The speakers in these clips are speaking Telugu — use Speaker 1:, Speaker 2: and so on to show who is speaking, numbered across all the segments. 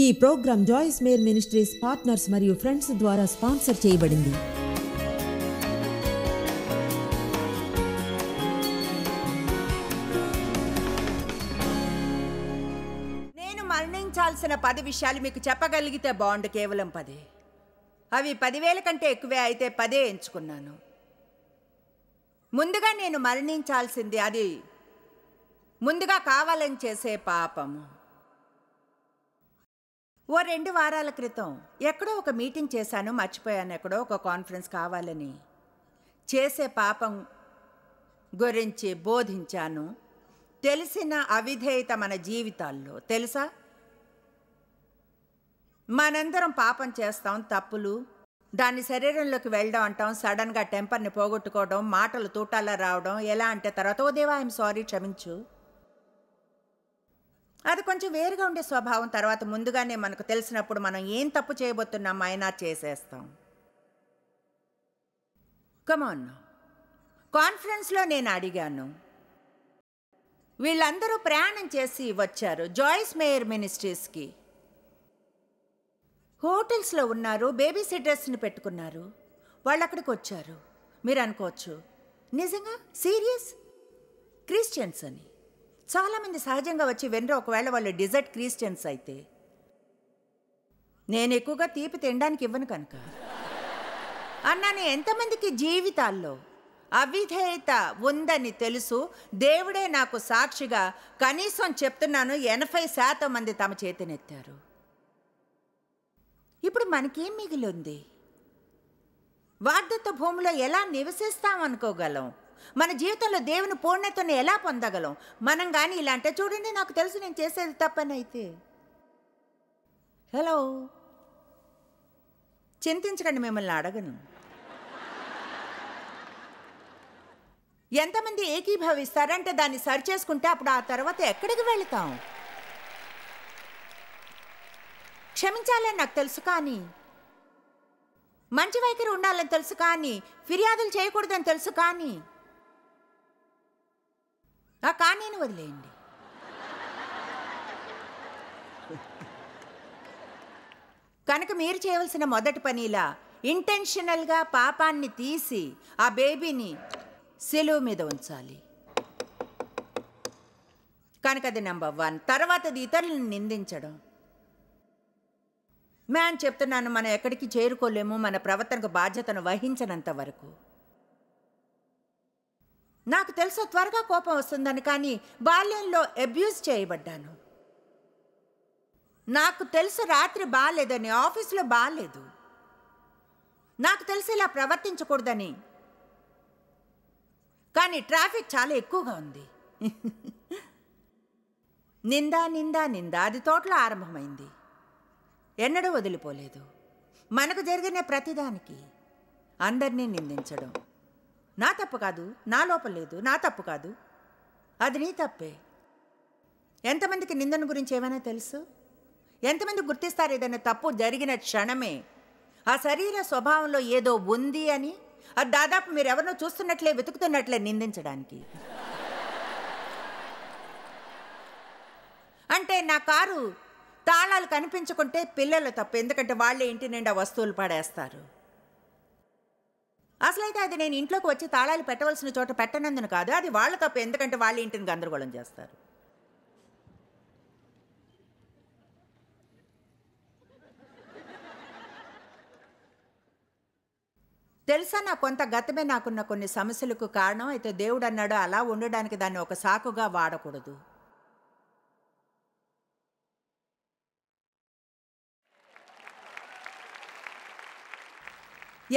Speaker 1: ఈ programme Joyce Meyer Ministries partners మరియు ఫ్రెండ్స్ ద్వారా స్పాన్సర్ చేయబడింది.
Speaker 2: నేను మరణించాల్సిన 10 విషయాలు మీకు చెప్పగలిగితే బాండ్ కేవలం 10. అవి 10,000 కంటే ఎక్కువే అయితే 10 ఎంచుకున్నాను. ముందుగా నేను మరణించాల్సింది అది ముందుగా కావాలని చేసే పాపము. ఓ 2 వారాల క్రితం ఎక్కడో ఒక మీటింగ్ చేశాను, మర్చిపోయాను. ఎక్కడో ఒక కాన్ఫరెన్స్ కావాలని చేసే పాపం గురించి బోధించాను. తెలిసిన అవిధేయత మన జీవితాల్లో తెలుసా? మనందరం పాపం చేస్తాం, తప్పులు. దాన్ని శరీరంలోకి వెళ్ళడం అంటాం. సడన్గా టెంపర్ని పోగొట్టుకోవడం, మాటలు తూటాలా రావడం. ఎలా అంటే తర్వాత ఓ దేవా ఐఎమ్ సారీ, క్షమించు. అది కొంచెం వేరుగా ఉండే స్వభావం. తర్వాత ముందుగానే మనకు తెలిసినప్పుడు మనం ఏం తప్పు చేయబోతున్నాం అయినా చేసేస్తాం. కమాన్. కాన్ఫరెన్స్లో నేను అడిగాను, వీళ్ళందరూ ప్రయాణం చేసి వచ్చారు జాయిస్ మేయర్ మినిస్ట్రీస్కి. హోటల్స్లో ఉన్నారు, బేబీ సిట్టర్స్ని పెట్టుకున్నారు. వాళ్ళు అక్కడికి వచ్చారు. మీరు అనుకోవచ్చు, నిజంగా సీరియస్? క్రిస్టియన్స్ అని. చాలామంది సహజంగా వచ్చి వెనరు, ఒకవేళ వాళ్ళు డిజర్ట్ క్రిస్టియన్స్ అయితే. నేను ఎక్కువగా తీపి తినడానికి ఇవ్వను కనుక అన్నాను. ఎంతమందికి జీవితాల్లో అవిధేయత ఉందని తెలుసు? దేవుడే నాకు సాక్షిగా, కనీసం చెప్తున్నాను 80% మంది తమ చేతినెత్తారు. ఇప్పుడు మనకేం మిగిలి ఉంది? వాగ్దత్త భూమిలో ఎలా నివసిస్తామనుకోగలం? మన జీవితంలో దేవుని పూర్ణతను ఎలా పొందగలం? మనం కానీ ఇలా అంటే, చూడండి నాకు తెలుసు నేను చేసేది తప్పని అయితే. హలో, చింతించకండి, మిమ్మల్ని అడగను. ఎంతమంది ఏకీభవిస్తారంటే దాన్ని సరిచేసుకుంటే అప్పుడు ఆ తర్వాత ఎక్కడికి వెళతాం? క్షమించాలని నాకు తెలుసు, కానీ మంచి వైఖరి ఉండాలని తెలుసు, కానీ ఫిర్యాదులు చేయకూడదని తెలుసు, కానీ ఆ కానీని వదిలేయండి. కనుక మీరు చేయవలసిన మొదటి పనిలా ఇంటెన్షనల్గా పాపాన్ని తీసి ఆ బేబీని సిలువ మీద ఉంచాలి. కనుక అది నెంబర్ 1. తర్వాత అది ఇతరులను నిందించడం. మ్యాన్ చెప్తున్నాను, మనం ఎక్కడికి చేరుకోలేము మన ప్రవర్తనకు బాధ్యతను వహించనంత వరకు. నాకు తెలుసు త్వరగా కోపం వస్తుందని, కానీ బాల్యంలో అబ్యూజ్ చేయబడ్డాను. నాకు తెలుసు రాత్రి బాగాలేదని, ఆఫీసులో బాగాలేదు. నాకు తెలుసు ఇలా ప్రవర్తించకూడదని, కానీ ట్రాఫిక్ చాలా ఎక్కువగా ఉంది. నిందా నిందా నిందా అది తోటలో ఆరంభమైంది, ఎన్నడూ వదిలిపోలేదు. మనకు జరిగిన ప్రతిదానికి అందరినీ నిందించడం. నా తప్పు కాదు, నా లోపం లేదు, నా తప్పు కాదు, అది నీ తప్పే. ఎంతమందికి నిందన గురించి ఏమైనా తెలుసు? ఎంతమంది గుర్తిస్తారు ఏదైనా తప్పు జరిగిన క్షణమే ఆ శరీర స్వభావంలో ఏదో ఉంది అని? అది దాదాపు మీరు ఎవరినో చూస్తున్నట్లే, వెతుకుతున్నట్లే నిందించడానికి. అంటే నా కారు తాళాలు కనిపించుకుంటే పిల్లలు తప్పు, ఎందుకంటే వాళ్ళే ఇంటి నిండా వస్తువులు పడేస్తారు. అసలైతే అది నేను ఇంట్లోకి వచ్చి తాళాలు పెట్టవలసిన చోట పెట్టనందును కాదు, అది వాళ్ళ తప్పు, ఎందుకంటే వాళ్ళ ఇంటిని గందరగోళం చేస్తారు. తెలుసా, నా కొంత గతమే నాకున్న కొన్ని సమస్యలకు కారణం. అయితే దేవుడు అన్నాడు, అలా ఉండడానికి దాన్ని ఒక సాకుగా వాడకూడదు.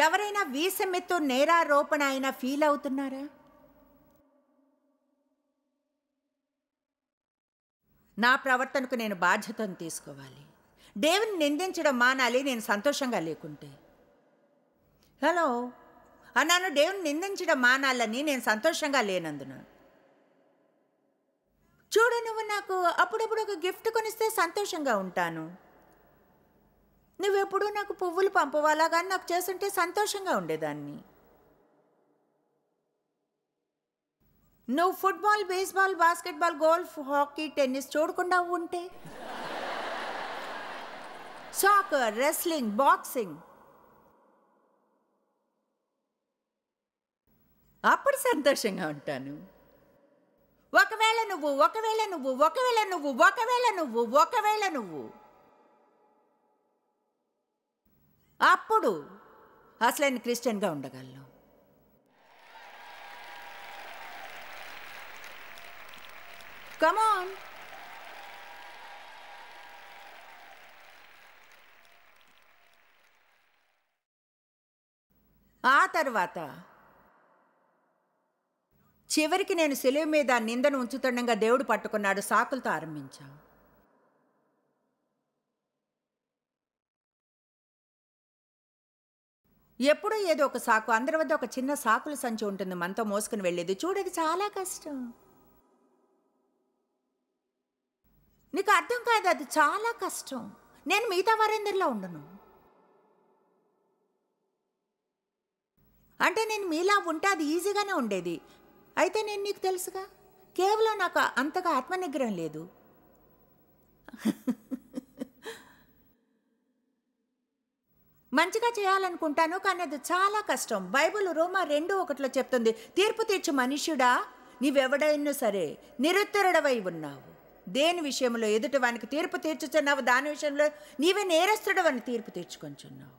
Speaker 2: ఎవరైనా వీసమెత్తు నేరారోపణ అయినా ఫీల్ అవుతున్నారా? నా ప్రవర్తనకు నేను బాధ్యతను తీసుకోవాలి. దేవుని నిందించడం మానాలి నేను సంతోషంగా లేకుంటే. హలో అన్నాను, దేవుని నిందించడం మానాలని నేను సంతోషంగా లేనందున. చూడు, నువ్వు నాకు అప్పుడప్పుడు ఒక గిఫ్ట్ కొనిస్తే సంతోషంగా ఉంటాను. నువ్వెప్పుడు నాకు పువ్వులు పంపవాలా, కానీ నాకు చేస్తుంటే సంతోషంగా ఉండేదాన్ని. నువ్వు football, baseball, basketball, golf, hockey, tennis చూడకుండా ఉంటే సాకర్, రెస్లింగ్, బాక్సింగ్. అప్పుడు సంతోషంగా ఉంటాను. ఒకవేళ నువ్వు అప్పుడు అసలైన క్రిస్టియన్గా ఉండగలను. కమాన్. ఆ తర్వాత చివరికి నేను సిలువ మీద నిందను ఉంచుతుండగా దేవుడు పట్టుకున్నాడు. సాకులతో ఆరంభించాం. ఎప్పుడూ ఏదో ఒక సాకు, అందరి వద్ద ఒక చిన్న సాకుల సంచి ఉంటుంది, మనతో మోసుకుని వెళ్ళేది. చూడది చాలా కష్టం. నీకు అర్థం కాదు, అది చాలా కష్టం. నేను మిగతా వారందరిలో ఉండను. అంటే నేను మీలా ఉంటే అది ఈజీగానే ఉండేది. అయితే నేను నీకు తెలుసుగా, కేవలం నాకు అంతగా ఆత్మనిగ్రహం లేదు. మంచిగా చేయాలనుకుంటాను, కానీ అది చాలా కష్టం. బైబిల్ రోమా 2:1 చెప్తుంది, తీర్పు తీర్చు మనుష్యుడా, నీవెవడైనా సరే నిరుత్తరుడవై ఉన్నావు. దేని విషయంలో ఎదుటివానికి తీర్పు తీర్చుచున్నావు, దాని విషయంలో నీవే నేరస్తుడవని తీర్పు తీర్చుకొంచున్నావు.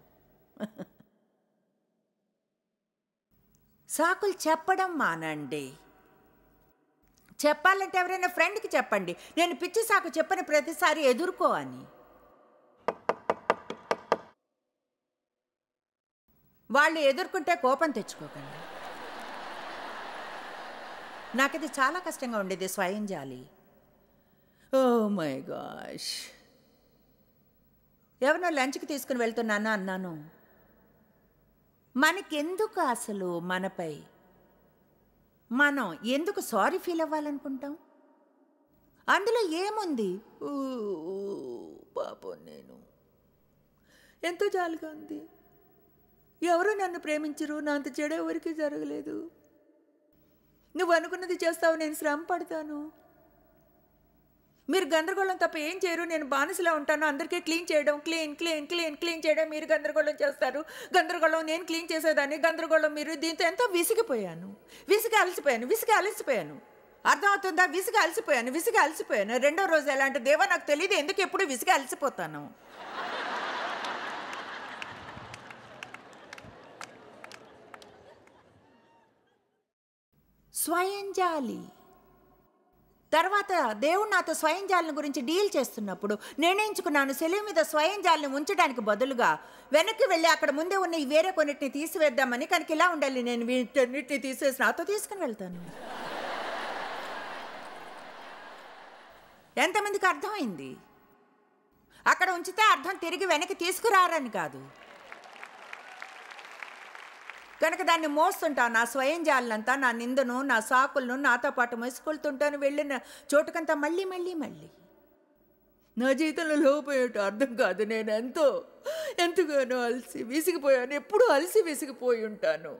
Speaker 2: సాకులు చెప్పడం మానండి. చెప్పాలంటే ఎవరైనా ఫ్రెండ్కి చెప్పండి, నేను పిచ్చి సాకు చెప్పని ప్రతిసారి ఎదుర్కో అని. వాళ్ళు ఎదుర్కొంటే కోపం తెచ్చుకోకండి. నాకిది చాలా కష్టంగా ఉండేది, స్వయం జాలి. Oh my gosh. ఎవరినో లంచ్కి తీసుకుని వెళ్తున్నాను అన్నాను. మనకెందుకు అసలు మనపై మనం ఎందుకు సారీ ఫీల్ అవ్వాలనుకుంటాం? అందులో ఏముంది? పాపం, నేను ఎంతో జాలిగా ఉంది. ఎవరు నన్ను ప్రేమించరు, నా అంత చెడు ఎవరికి జరగలేదు. నువ్వు అనుకున్నది చేస్తావు, నేను శ్రమ పడతాను. మీరు గందరగోళం తప్ప ఏం చేయరు, నేను బానిసలా ఉంటాను. అందరికీ క్లీన్ చేయడం, క్లీన్ చేయడం మీరు గందరగోళం చేస్తారు. గందరగోళం నేను క్లీన్ చేసేదాన్ని, గందరగోళం మీరు. దీంతో ఎంతో విసిగిపోయాను. అర్థమవుతుందా? విసిగి అలసిపోయాను. రెండో రోజు ఎలా అంటే, దేవా నాకు తెలియదు ఎందుకు ఎప్పుడు విసిగి అలసిపోతాను. స్వయం జాలి. తర్వాత దేవుడు నాతో స్వయం జాలిని గురించి డీల్ చేస్తున్నప్పుడు నిర్ణయించుకున్నాను, సెలవు మీద స్వయం జాలిని ఉంచడానికి బదులుగా వెనక్కి వెళ్ళి అక్కడ ముందే ఉన్న ఈ వేరే కొన్నిటిని తీసివేద్దామని. కనుక ఇలా ఉండాలి, నేను వీటన్నిటిని తీసేసి నాతో తీసుకుని వెళ్తాను. ఎంతమందికి అర్థమైంది? అక్కడ ఉంచితే అర్థం తిరిగి వెనక్కి తీసుకురారని కాదు. కనుక దాన్ని మోస్తుంటాను, నా స్వయం జాలనంతా, నా నిందను, నా సాకులను నాతో పాటు మోసుకెళ్తుంటాను. వెళ్ళిన చోటుకంతా మళ్ళీ. నా జీవితంలో లోపేట అర్థం కాదు. నేను ఎంతగానో విసిగిపోయాను. ఎప్పుడూ విసిగిపోయి ఉంటాను.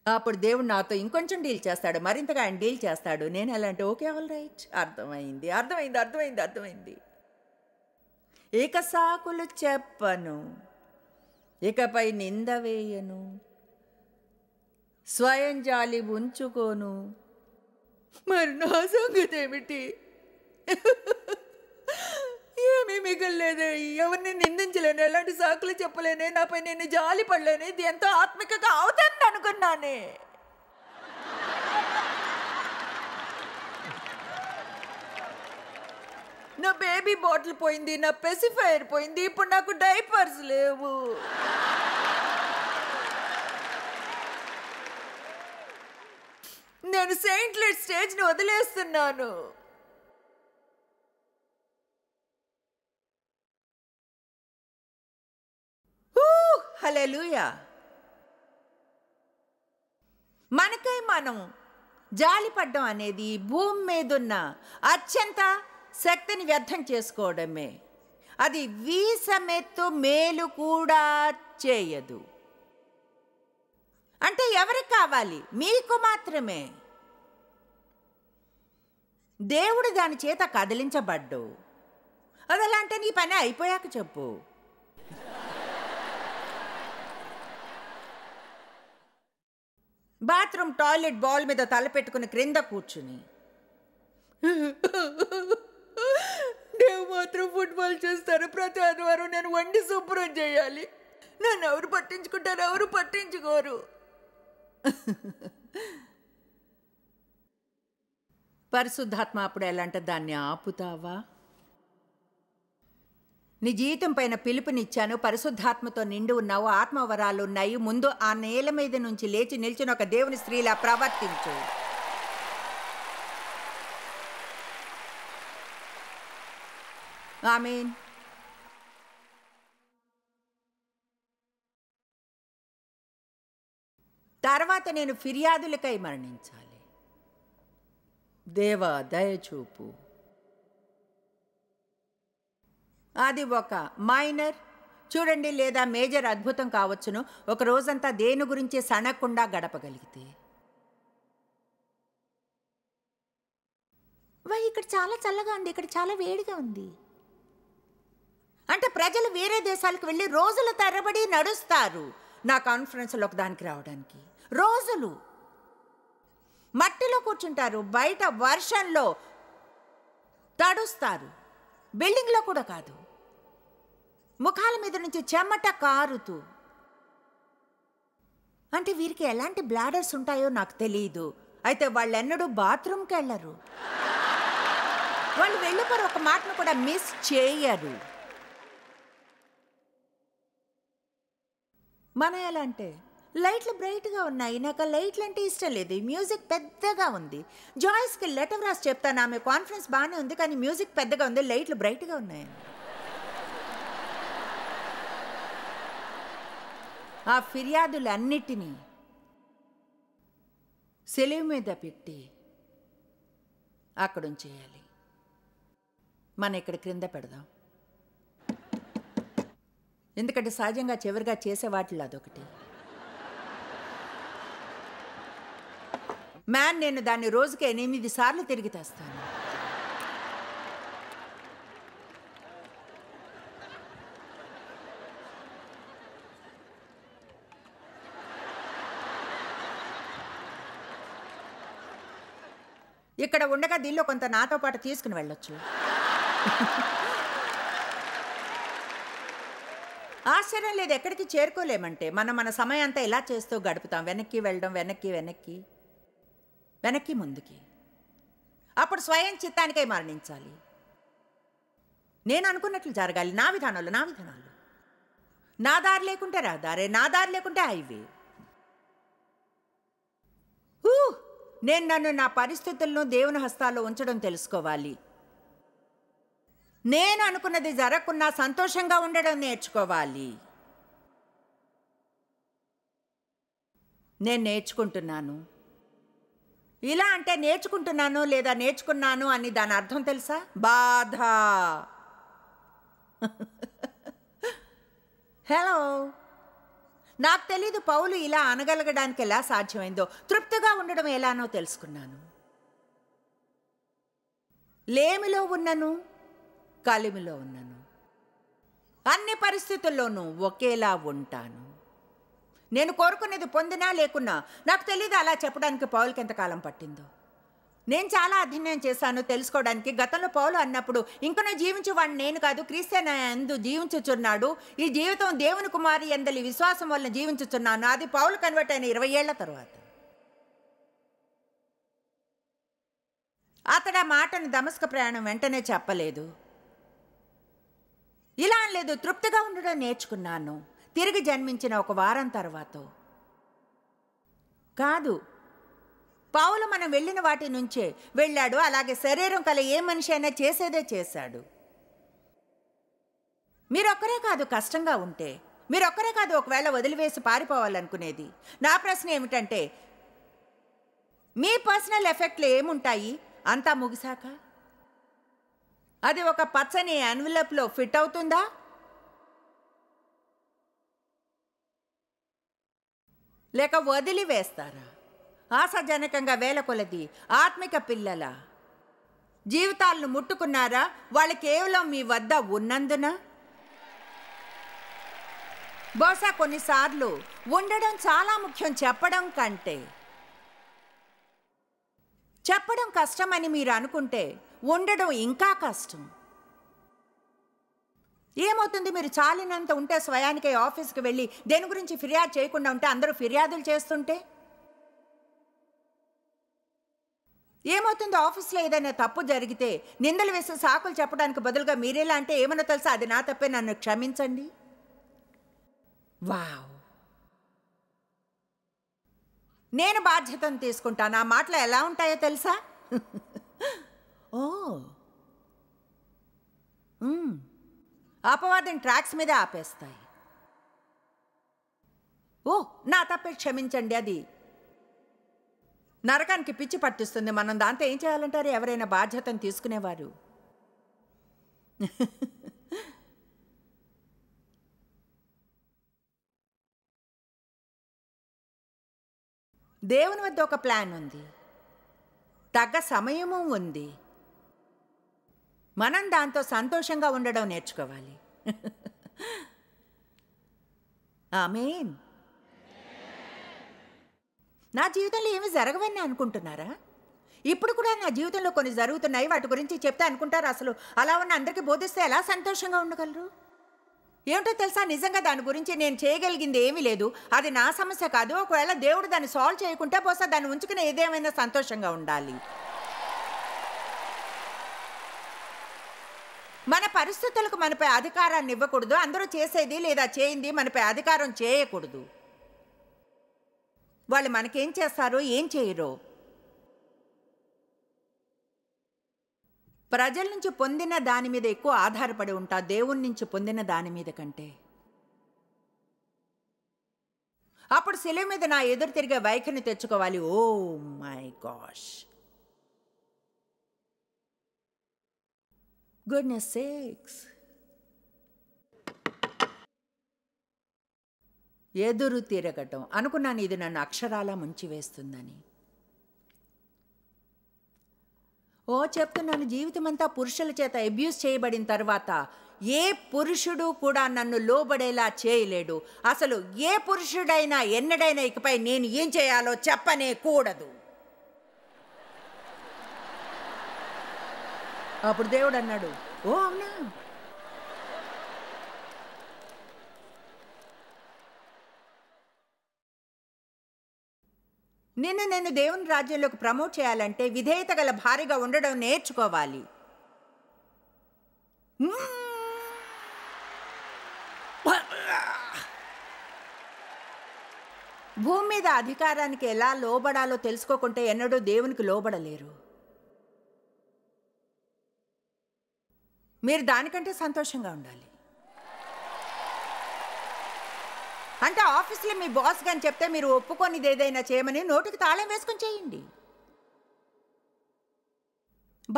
Speaker 2: అప్పుడు దేవుడు నాతో ఇంకొంచెం డీల్ చేస్తాడు, మరింతగా ఆయన డీల్ చేస్తాడు. నేను ఎలా అంటే, ఓకే, ఆల్ రైట్, అర్థమైంది. ఇక సాకులు చెప్పను, ఇకపై నింద వేయను, స్వయం జాలి ఉంచుకోను. మరి నా సంగతి ఏమిటి? ఏమీ మిగలలేదే. ఎవరిని నిందించలేను, ఎలాంటి సాకులు చెప్పలేనే, నాపై నేను జాలి పడలేను. ఇది ఎంతో ఆత్మికంగా అవుతాను అనుకున్నానే. నా బేబీ బాటిల్ పోయింది, నా పెసిఫైర్ పోయింది, ఇప్పుడు నాకు డైపర్స్ లేవు. నేను సెయింట్లెట్ స్టేజ్ని వదిలేస్తున్నాను. హల్లెలూయా. మనకై మనం జాలిపడ్డం అనేది భూమి మీదున్న అత్యంత శక్తిని వ్యర్థం చేసుకోవడమే. అది వీసమెత్తు మేలు కూడా చేయదు. అంటే ఎవరికి కావాలి? మీకు మాత్రమే. దేవుడు దాని చేత కదిలించబడ్డు. అదలా అంటే నీ పని అయిపోయాక చెప్పు. బాత్రూమ్ టాయిలెట్ బాల్ మీద తలపెట్టుకుని క్రింద కూర్చుని నేను మాత్రం ఫుట్బాల్ చేస్తారు, ప్రతి ఆదివారం నేను వండి శుభ్రం చేయాలి, నన్ను ఎవరు పట్టించుకుంటారు, ఎవరు పట్టించుకోరు. పరిశుద్ధాత్మ అప్పుడు ఎలా అంటే దాన్ని ఆపుతావా? నీ జీవితం పైన పిలుపునిచ్చాను, పరిశుద్ధాత్మతో నిండి ఉన్నావు, ఆత్మవరాలు ఉన్నాయి. ముందు ఆ నేల మీద నుంచి లేచి నిల్చుని ఒక దేవుని స్త్రీలా ప్రవర్తించు. ఆమేన్. తర్వాత నేను ఫిర్యాదులకై మరణించాలి. దేవా దయచూపు. అది ఒక మైనర్ చూడండి లేదా మేజర్ అద్భుతం కావచ్చును. ఒక రోజంతా దేని గురించి సనకుండా గడపగలిగితే. ఇక్కడ చాలా చల్లగా ఉంది, ఇక్కడ చాలా వేడిగా ఉంది అంటే ప్రజలు వేరే దేశాలకు వెళ్ళి రోజుల తరబడి నడుస్తారు నా కాన్ఫరెన్స్లో ఒకదానికి రావడానికి. రోజులు మట్టిలో కూర్చుంటారు, బయట వర్షంలో తడుస్తారు, బిల్డింగ్లో కూడా కాదు, ముఖాల మీద నుంచి చెమట కారుతూ. అంటే వీరికి ఎలాంటి బ్లాడర్స్ ఉంటాయో నాకు తెలియదు. అయితే వాళ్ళెన్నడూ బాత్రూమ్కి వెళ్ళరు, వాళ్ళు వెళ్ళిపోరు, ఒక మాటను కూడా మిస్ చేయరు. మన ఎలా అంటే లైట్లు బ్రైట్గా ఉన్నాయి, నాకు లైట్లు అంటే ఇష్టం లేదు, మ్యూజిక్ పెద్దగా ఉంది. జాయిస్కి లెటర్ రాసి చెప్తాను, ఆమె కాన్ఫరెన్స్ బాగానే ఉంది కానీ మ్యూజిక్ పెద్దగా ఉంది, లైట్లు బ్రైట్గా ఉన్నాయని. ఆ ఫిర్యాదులన్నిటినీ సెలవు మీద పెట్టి అక్కడ ఉంచేయాలి. మనం ఇక్కడ క్రింద పెడదాం, ఎందుకంటే సహజంగా చివరిగా చేసే వాటిలో అదొకటి. నేను దాన్ని రోజుకి 8 సార్లు తిరిగి తెస్తాను. ఇక్కడ ఉండగా దీనిలో కొంత నాతో పాటు తీసుకుని వెళ్ళొచ్చు. ఆశ్చర్యం లేదు, ఎక్కడికి చేరుకోలేమంటే మన సమయం అంతా ఇలా చేస్తూ గడుపుతాం. వెనక్కి వెళ్ళడం, వెనక్కి ముందుకి. అప్పుడు స్వయం చిత్తానికై మరణించాలి. నేను అనుకున్నట్లు జరగాలి, నా విధానాలు. నా దారి లేకుంటే రహదారే, నా దారి లేకుంటే హైవే. నేను నన్ను నా పరిస్థితులను దేవుని హస్తాల్లో ఉంచడం తెలుసుకోవాలి. నేను అనుకున్నది జరగకున్నా సంతోషంగా ఉండడం నేర్చుకోవాలి. నేను నేర్చుకుంటున్నాను. ఇలా అంటే నేర్చుకుంటున్నాను లేదా నేర్చుకున్నాను అని దాని అర్థం తెలుసా? బాధ. హలో, నాకు తెలీదు పౌలు ఇలా అనగలగడానికి ఎలా సాధ్యమైందో. తృప్తిగా ఉండడం ఎలానో తెలుసుకున్నాను. లేమిలో ఉన్నను, కలిమిలో ఉన్నను, అన్ని పరిస్థితుల్లోనూ ఒకేలా ఉంటాను. నేను కోరుకునేది పొందినా లేకున్నా. నాకు తెలీదు అలా చెప్పడానికి పౌలుకి ఎంతకాలం పట్టిందో. నేను చాలా అధ్యయనం చేశాను తెలుసుకోవడానికి. గతంలో పౌలు అన్నప్పుడు ఇంకనూ జీవించేవాడిని నేను కాదు, క్రీస్తే నా యందు జీవించుచున్నాడు, ఈ జీవితం దేవుని కుమారి యందలి విశ్వాసం వల్ల జీవించుచున్నాను. అది పౌలు కన్వర్ట్ అయిన 20 ఏళ్ల తర్వాత. అతడు ఆ మాటను దమస్క ప్రయాణం వెంటనే చెప్పలేదు. ఇలా అనలేదు, తృప్తిగా ఉండడం నేర్చుకున్నాను తిరిగి జన్మించిన 1 వారం తర్వాత కాదు. పౌలు మనం వెళ్ళిన వాటి నుంచే వెళ్ళాడు. అలాగే శరీరం కల ఏ మనిషి అయినా చేసేదే చేశాడు. మీరొక్కరే కాదు కష్టంగా ఉంటే, మీరొక్కరే కాదు ఒకవేళ వదిలివేసి పారిపోవాలనుకునేది. నా ప్రశ్న ఏమిటంటే, మీ పర్సనల్ ఎఫెక్ట్లు ఏముంటాయి అంతా ముగిశాక? అది ఒక పచ్చని ఎన్వలప్లో ఫిట్ అవుతుందా? లేక వదిలివేస్తారా? ఆశాజనకంగా వేల కొలది ఆత్మిక పిల్లల జీవితాలను ముట్టుకున్నారా? వాళ్ళు కేవలం మీ వద్ద ఉన్నందున? బహుశా కొన్నిసార్లు ఉండడం చాలా ముఖ్యం చెప్పడం కంటే. చెప్పడం కష్టమని మీరు అనుకుంటే ఉండడం ఇంకా కష్టం. ఏమవుతుంది? మీరు చాలినంత ఉంటే స్వయానికే ఆఫీస్కి వెళ్ళి దేని గురించి ఫిర్యాదు చేయకుండా ఉంటే అందరూ ఫిర్యాదులు చేస్తుంటే ఏమవుతుంది? ఆఫీస్లో ఏదైనా తప్పు జరిగితే నిందలు వేసి సాకులు చెప్పడానికి బదులుగా మీరేలా అంటే ఏమన్నా తెలుసా, అది నా తప్పే, నన్ను క్షమించండి. వావ్, నేను బాధ్యతను తీసుకుంటాను. ఆ మాటలు ఎలా ఉంటాయో తెలుసా? ఓ, అపవాదం ట్రాక్స్ మీద ఆపేస్తాయి. ఓ, నా తప్పే, క్షమించండి. అది నరకానికి పిచ్చి పట్టిస్తుంది. మనం దాంతో ఏం చేయాలంటారు ఎవరైనా బాధ్యతను తీసుకునేవారు? దేవుని వద్ద ఒక ప్లాన్ ఉంది, తగ్గ సమయము ఉంది. మనం దాంతో సంతోషంగా ఉండడం నేర్చుకోవాలి. ఆమేన్. నా జీవితంలో ఏమి జరగవని అనుకుంటున్నారా? ఇప్పుడు కూడా నా జీవితంలో కొన్ని జరుగుతున్నాయి. వాటి గురించి చెప్తే అనుకుంటారు అసలు అలా ఉన్న అందరికీ బోధిస్తే ఎలా సంతోషంగా ఉండగలరు? ఏమిటో తెలుసా, నిజంగా దాని గురించి నేను చేయగలిగింది ఏమీ లేదు. అది నా సమస్య కాదు. ఒకవేళ దేవుడు దాన్ని సాల్వ్ చేయకుంటే బహుశా దాన్ని ఉంచుకుని ఏదేమైనా సంతోషంగా ఉండాలి. మన పరిస్థితులకు మనపై అధికారాన్ని ఇవ్వకూడదు. అందరూ చేసేది లేదా చేయింది మనపై అధికారం చేయకూడదు. వాళ్ళు మనకేం చేస్తారో ఏం చేయరో ప్రజల నుంచి పొందిన దాని మీద ఎక్కువ ఆధారపడి ఉంటా, దేవుని నుంచి పొందిన దాని మీద కంటే. అప్పుడు శిలువ మీద నా ఎదురు తిరిగే వైఖరిని తెచ్చుకోవాలి. Oh my gosh, goodness sakes. ఎదురు తిరగటం అనుకున్నాను, ఇది నన్ను అక్షరాలా ముంచివేస్తుందని. ఓ చెప్తున్నాను, జీవితం అంతా పురుషుల చేత అబ్యూస్ చేయబడిన తర్వాత ఏ పురుషుడు కూడా నన్ను లోబడేలా చేయలేడు. అసలు ఏ పురుషుడైనా ఎన్నడైనా ఇకపై నేను ఏం చేయాలో చెప్పనే కూడదు. అప్పుడు దేవుడు అన్నాడు, ఓ అవునా, నేను దేవుని రాజ్యంలోకి ప్రమోట్ చేయాలంటే విధేయత గల భార్యగా ఉండడం నేర్చుకోవాలి. భూమి మీద అధికారానికి ఎలా లోబడాలో తెలుసుకోకుంటే ఎన్నడూ దేవునికి లోబడలేరు. మీరు దానికంటే సంతోషంగా ఉండాలి. అంటే ఆఫీస్లో మీ బాస్ గాని చెప్తే మీరు ఒప్పుకొనిది ఏదైనా చేయమని నోటికి తాళం వేసుకొని చేయండి.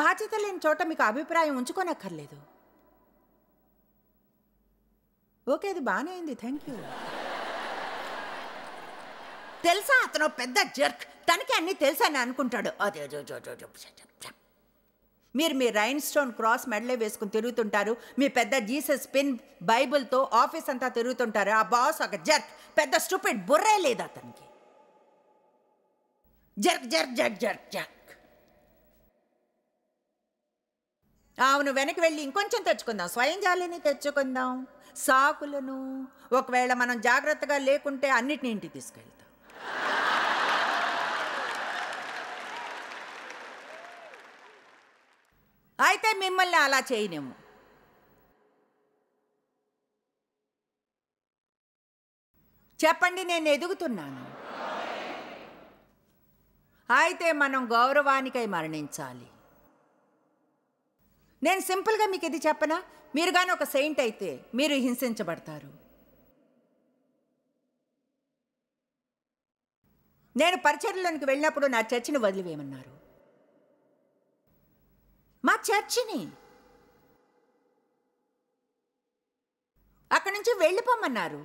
Speaker 2: బాధ్యత లేని చోట మీకు అభిప్రాయం ఉంచుకోనక్కర్లేదు. ఓకే, అది బాగానే అయింది, థ్యాంక్ యూ. తెలుసా, అతను పెద్ద జర్క్, తనకి అన్నీ తెలుసని అనుకుంటాడు. అదే మీరు మీ రైన్ స్టోన్ క్రాస్ మెడలే వేసుకుని తిరుగుతుంటారు. మీ పెద్ద జీసస్ పిన్ బైబిల్తో ఆఫీస్ అంతా తిరుగుతుంటారు. ఆ బాస్ ఒక జర్క్, పెద్ద స్టూపిడ్, బుర్రే లేదు అతనికి. Jerk jerk jerk jerk jerk. అవును, వెనక్కి వెళ్ళి ఇంకొంచెం తెచ్చుకుందాం, స్వయం జాలిని తెచ్చుకుందాం, సాకులను. ఒకవేళ మనం జాగ్రత్తగా లేకుంటే అన్నిటిని ఇంటికి తీసుకెళ్తాం. అయితే మిమ్మల్ని అలా చేయనేము. చెప్పండి, నేను ఎదుగుతున్నాను. అయితే మనం గౌరవానికై మరణించాలి. నేను సింపుల్గా మీకు ఇది చెప్పనా, మీరు కానీ ఒక సెయింట్ అయితే మీరు హింసించబడతారు. నేను పరిచర్యలోనికి వెళ్ళినప్పుడు నా చర్చిని వదిలివేయమన్నారు. మా చర్చిని అక్కడి నుంచి వెళ్ళిపోమన్నారు.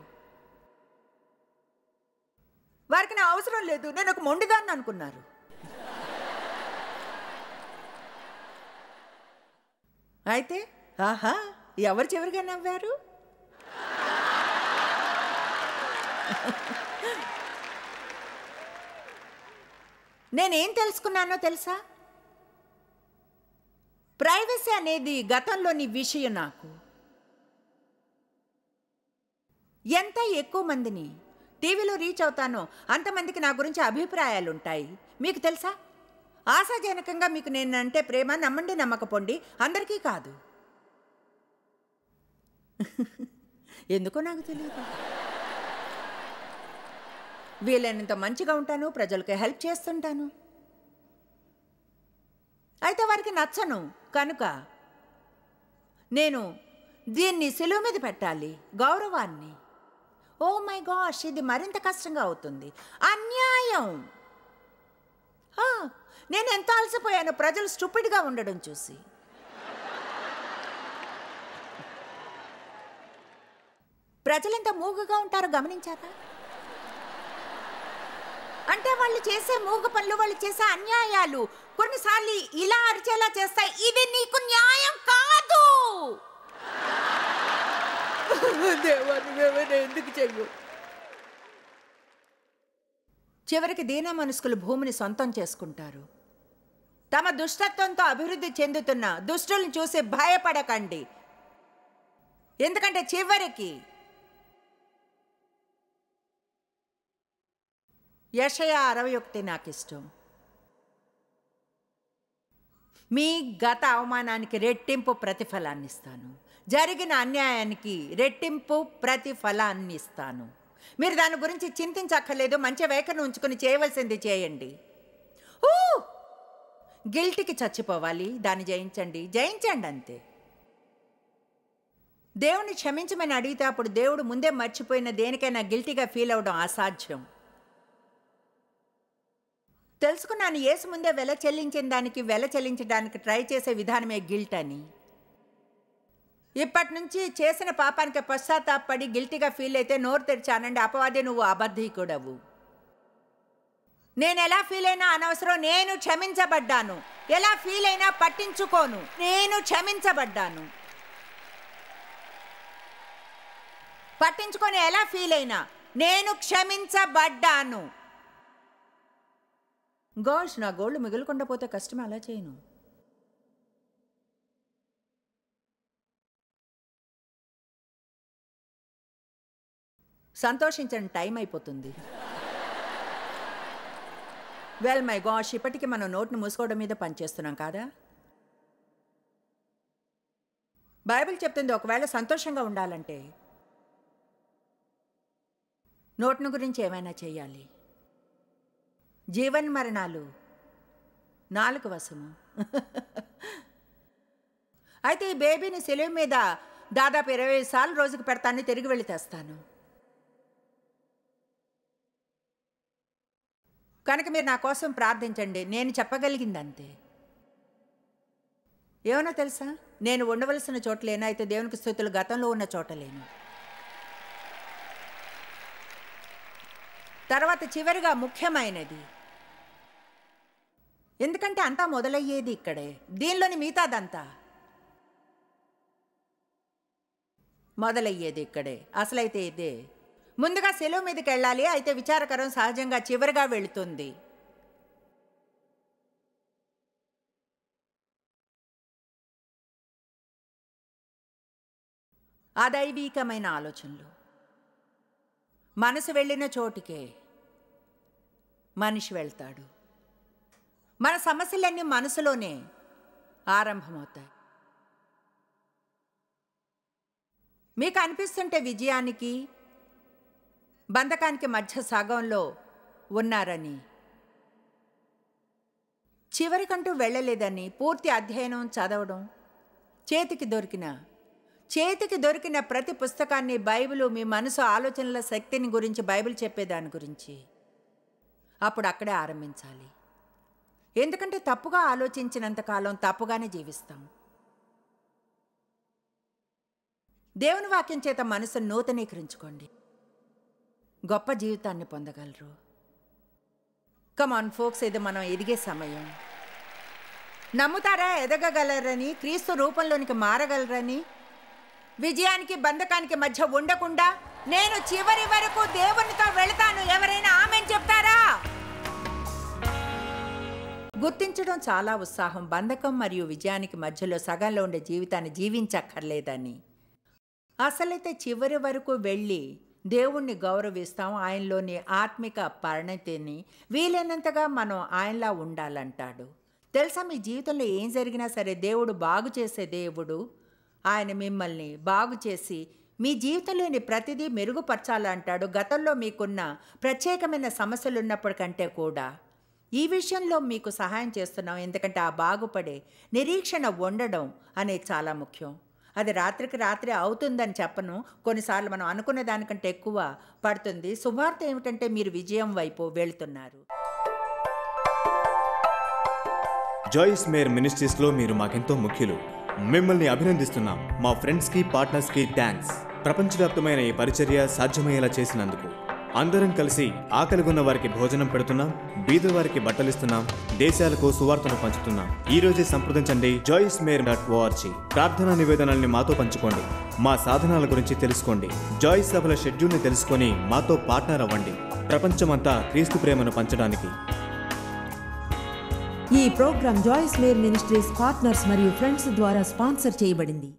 Speaker 2: వారికి నా అవసరం లేదు, నేను ఒక మొండిదాన్ని అనుకున్నారు. అయితే ఆహా, ఎవరు చివరిగా నవ్వారు? నేనేం తెలుసుకున్నానో తెలుసా? ప్రైవసీ అనేది గతంలోని విషయం. నాకు ఎంత ఎక్కువ మందిని టీవీలో రీచ్ అవుతానో అంతమందికి నా గురించి అభిప్రాయాలు ఉంటాయి. మీకు తెలుసా, ఆశాజనకంగా మీకు నేనంటే ప్రేమ, నమ్మండి నమ్మకపోండి, అందరికీ కాదు. ఎందుకో నాకు తెలియదు. వీలైనంత మంచిగా ఉంటాను, ప్రజలకు హెల్ప్ చేస్తుంటాను. అయితే వారికి నచ్చను కనుక నేను దీన్ని సులువు మీద పెట్టాలి, గౌరవాన్ని. ఓ మై గాష్, ఇది మరింత కష్టంగా అవుతుంది. అన్యాయం. నేను ఎంత అలసిపోయాను ప్రజలు స్టూపిడ్గా ఉండడం చూసి. ప్రజలెంత మూగుగా ఉంటారో గమనించారా? అంటే వాళ్ళు చేసే మూగ పనులు, వాళ్ళు చేసే అన్యాయాలు కొన్నిసార్లు ఇలా అరిచేలా చేస్తాయి. ఇది నీకు న్యాయం కాదు. దేవాన్ని ఎందుకు చెయ్యు? చివరికి దీన మనస్కులు భూమిని సొంతం చేసుకుంటారు. తమ దుష్టత్వంతో అభివృద్ధి చెందుతున్న దుష్టుల్ని చూసి భయపడకండి. ఎందుకంటే చివరికి యెషయా 61 నాకు ఇష్టం. మీ గత అవమానానికి రెట్టింపు ప్రతిఫలాన్ని ఇస్తాను, జరిగిన అన్యాయానికి రెట్టింపు ప్రతిఫలాన్ని ఇస్తాను. మీరు దాని గురించి చింతించక్కర్లేదు. మంచి వైఖరిని ఉంచుకుని చేయవలసింది చేయండి. గిల్ట్కి చచ్చిపోవాలి, దాన్ని జయించండి, జయించండి అంతే. దేవుని క్షమించమని అడిగితే అప్పుడు దేవుడు ముందే మర్చిపోయిన దేనికైనా గిల్టీగా ఫీల్ అవడం అసాధ్యం. తెలుసుకున్నాను, యేసు ముందే వెల చెల్లించడానికి ట్రై చేసే విధానమే గిల్ట్ అని. ఇప్పటి నుంచి చేసిన పాపానికి పశ్చాత్తాపడి గిల్టీగా ఫీల్ అయితే నోరు తెరిచానండి, అపవాది నువ్వు అబద్ధికుడవు. నేను ఎలా ఫీల్ అయినా అనవసరం. నేను క్షమించబడ్డాను. ఎలా ఫీల్ అయినా పట్టించుకోను. నేను క్షమించబడ్డాను. పట్టించుకొని ఎలా ఫీల్ అయినా నేను క్షమించబడ్డాను. గోష్, నా గోళ్ళు మిగులుకుండా పోతే కష్టం, అలా చేయను. సంతోషించండి, టైం అయిపోతుంది. వెల్ మై గాష్, ఇప్పటికీ మనం నోట్ని మూసుకోవడం మీద పనిచేస్తున్నాం కాదా? బైబిల్ చెప్తుంది, ఒకవేళ సంతోషంగా ఉండాలంటే నోట్ను గురించి ఏమైనా చేయాలి. జీవన్ మరణాలు నాలుగు వశము. అయితే ఈ బేబీని సెలవు మీద దాదాపు 20 సార్లు రోజుకు పెడతాను, తిరిగి వెళ్ళి తెస్తాను. కనుక మీరు నా కోసం ప్రార్థించండి. నేను చెప్పగలిగింది అంతే. ఏమన్నా తెలుసా, నేను ఉండవలసిన చోట లేను, అయితే దేవునికి స్తుతులు, గతంలో ఉన్న చోట లేను. తర్వాత చివరిగా ముఖ్యమైనది, ఎందుకంటే అంతా మొదలయ్యేది ఇక్కడే, దీనిలోని మిగతాదంతా మొదలయ్యేది ఇక్కడే. అసలైతే ఇదే. ముందుగా సెలవు మీదకి వెళ్ళాలి, అయితే విచారకరం సహజంగా చివరిగా వెళుతుంది. అదైవికమైన ఆలోచనలు. మనసు వెళ్ళిన చోటికే మనిషి వెళ్తాడు. మన సమస్యలన్నీ మనసులోనే ఆరంభమవుతాయి. మీకు అనిపిస్తుంటే విజయానికి బంధకానికి మధ్య సగంలో ఉన్నారని, చివరికంటూ వెళ్ళలేదని, పూర్తి అధ్యయనం చదవడం, చేతికి దొరికిన ప్రతి పుస్తకాన్ని, బైబిలు, మీ మనసు ఆలోచనల శక్తిని గురించి, బైబిల్ చెప్పేదాని గురించి, అప్పుడు అక్కడే ఆరంభించాలి. ఎందుకంటే తప్పుగా ఆలోచించినంతకాలం తప్పుగానే జీవిస్తాం. దేవుని వాక్యం చేత మనసును నూతనీకరించుకోండి, గొప్ప జీవితాన్ని పొందగలరు. కమాన్ ఫోక్స్, ఇది మనం ఎదిగే సమయం. నమ్ముతారా ఎదగగలరని, క్రీస్తు రూపంలోనికి మారగలరని? విజయానికి బంధకానికి మధ్య ఉండకుండా నేను చివరి వరకు దేవునితో వెళతాను. ఎవరైనా ఆమెన్ చెప్తారా? గుర్తించడం చాలా ఉత్సాహం. బంధకం మరియు విజయానికి మధ్యలో సగంలో ఉండే జీవితాన్ని జీవించక్కర్లేదని. అసలైతే చివరి వరకు వెళ్ళి దేవుణ్ణి గౌరవిస్తాం. ఆయనలోని ఆత్మిక పరిణతిని వీలైనంతగా మనం ఆయనలా ఉండాలంటాడు. తెలుసా, మీ జీవితంలో ఏం జరిగినా సరే దేవుడు బాగు చేసే దేవుడు. ఆయన మిమ్మల్ని బాగు చేసి మీ జీవితంలోని ప్రతిదీ మెరుగుపరచాలంటాడు. గతంలో మీకున్న ప్రత్యేకమైన సమస్యలు ఉన్నప్పటికంటే కూడా ఈ విషయంలో మీకు సహాయం చేస్తున్నాం. ఎందుకంటే ఆ బాగుపడే నిరీక్షణ ఉండడం అనేది చాలా ముఖ్యం. అది రాత్రికి రాత్రి అవుతుందని చెప్పను. కొన్నిసార్లు మనం అనుకున్న దానికంటే ఎక్కువ పడుతుంది. శుభార్త ఏమిటంటే మీరు విజయం వైపు వెళ్తున్నారు.
Speaker 3: జాయిస్ మేర్ మినిస్ట్రీస్లో మీరు మాకెంతో ముఖ్యులు. మిమ్మల్ని అభినందిస్తున్నాం. మా ఫ్రెండ్స్కి, పార్ట్నర్స్కి థ్యాంక్స్. ప్రపంచవ్యాప్తమైన ఈ పరిచర్య సాధ్యమయ్యేలా చేసినందుకు. అందరం కలిసి ఆకలిగొన్న వారికి భోజనం పెడుతున్నాం, బీద వారికి బట్టలిస్తున్నాం, దేశాలకు సువార్తను పంచుతున్నాం. ఈ రోజే సంప్రదించండి joycemeir.org. ప్రార్థనా నివేదనల్ని మాతో పంచుకోండి. మా సాధనాల గురించి తెలుసుకోండి. జాయిస్ సభల షెడ్యూల్ని తెలుసుకొని మాతో పార్ట్నర్ అవ్వండి. ప్రపంచమంతా క్రీస్తు ప్రేమను పంచడానికి.
Speaker 1: ఈ programme Joyce Meyer Ministries partners మరియు ఫ్రెండ్స్ ద్వారా స్పాన్సర్ చేయబడింది.